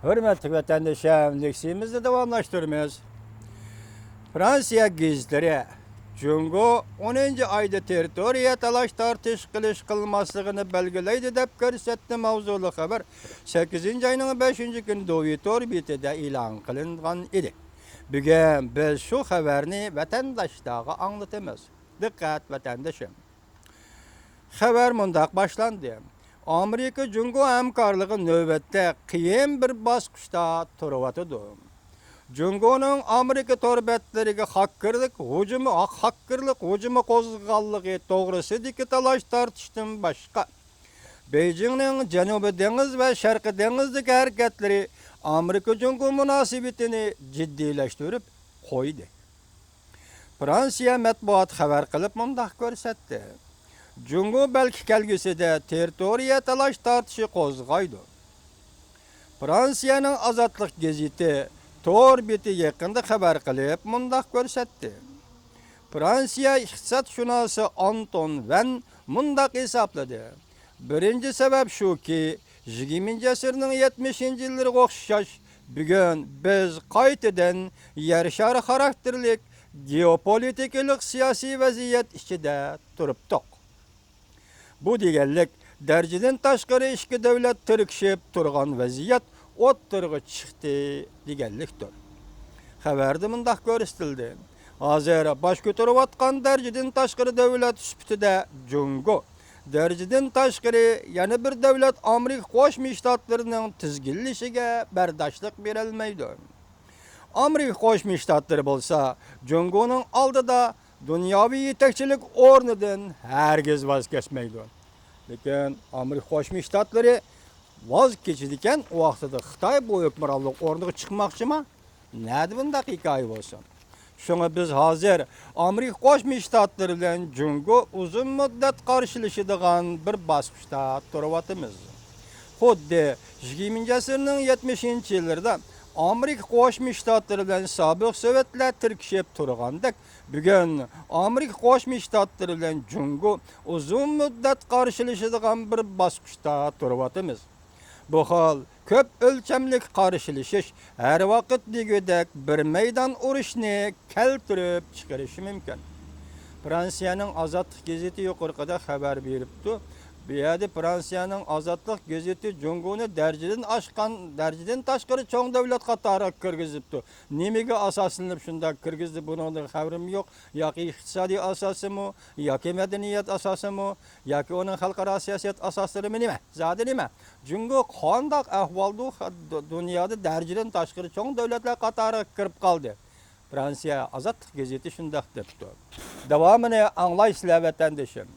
Hürmetli vatandaşlarım, leksimizi devamlaştırmıyoruz. Fransiya gizleri Cungo 10. ayda territoriya talaş tartış kılış kılmasligini belgileydi dep görsetdi mavzulu haber 8. ayının 5. günü Dovitor bitide ilan kılıngan idi. Bugün biz şu haberini vatandaşlara anlatımız. Dikkat vatandaşım. Haber mundaq başlandı. Amerika Cungo hamkarlığı növbette qiyin bir basqışta turvatıdı. Cungo'nun Amerika torbetleriga hakkırlık hucumu qozğanlığı toğrısıdaki talaş tartıştın başka. Beijing'nin Janubi Deniz ve Şarkı Deniz'deki hareketleri Amerika Cungo münasibetini ciddileştirip koydu. Fransiya matbuat haber kılıp mundaq görsetdi. Cungo belki kelgüsüde territoriya talaş tartışı qozğaydı. Fransiya'nın Azatlık geziti Tor biti yakında haber kılıp mundaq görsetdi. Fransiya iqtisat şunası Anton Van mundaq hesapladı. Birinci sebep şu ki 20. asırның 70. yılları oxşaş bugün biz qaytadan yarışar karakterlik geopolitikalik siyasi vaziyet içinde turuptuk. Bu deganlik darjidan tashqari ishki davlat tirkishib turgan vaziyat o'ttirg'i chiqdi deganlikdir. Xabarda mundaq ko'rsatildi. Hozir bosh ko'tarayotgan darjidan tashqari davlat sifatida Cungo, darjidan tashqari yana bir davlat Amerika Qo'shma Shtatlarining tizginlashiga bardoshlik berilmaydi. Amerika Qo'shma Shtatlari bo'lsa, Cungoning oldida dunyoviy yetakchilik o'rnidan hargiz voz kechmaydi. Lekin Amerika Qo'shma Shtatlari voz kechadigan vaqtida Xitoy bu hukmronlik o'rniga chiqmoqchimi? Nima bundaq hikoya bo'lsin? Shunga biz hozir Amerika Qo'shma Shtatlari bilan Cungo uzun muddat qarshilashadigan bir bosqichda turyapmiz. Xuddi 20. asrning 70. yillarida Amerika Qo'shma Shtatlari bilan sobiq Sovetlar tirkishib turgandek, bugun Amerika Qo'shma Shtatlari bilan Cungo uzun muddat qarshilashadigan bir bosqichda turyapmiz. Bu xil ko'p o'lchamlik qarshilashish har vaqt degudek bir maydon urushni keltirib chiqarishi mumkin. Fransiyaning Azatlık gazeti yuqorida xabar beribdi. Bu yerda Fransiyaning Azatlık gazeti Cungoni darjidan tashqari cho'ng davlat qatoriga kirgizibdi. Nimaga asoslanib shunda kirgizdi, buning xabarim yo'q. Yoki iqtisodiy asosimi, yoki madaniyat asosimi, yoki uning xalqaro siyosat asoslarimi nima? Zodi nima? Cungo qanday ahvolda dunyoda darjidan tashqari cho'ng davlatlar qatoriga kirib qoldi. Fransiya Azatlık gazeti shunday debdi. Davomini anglaysizlar vatandoshim.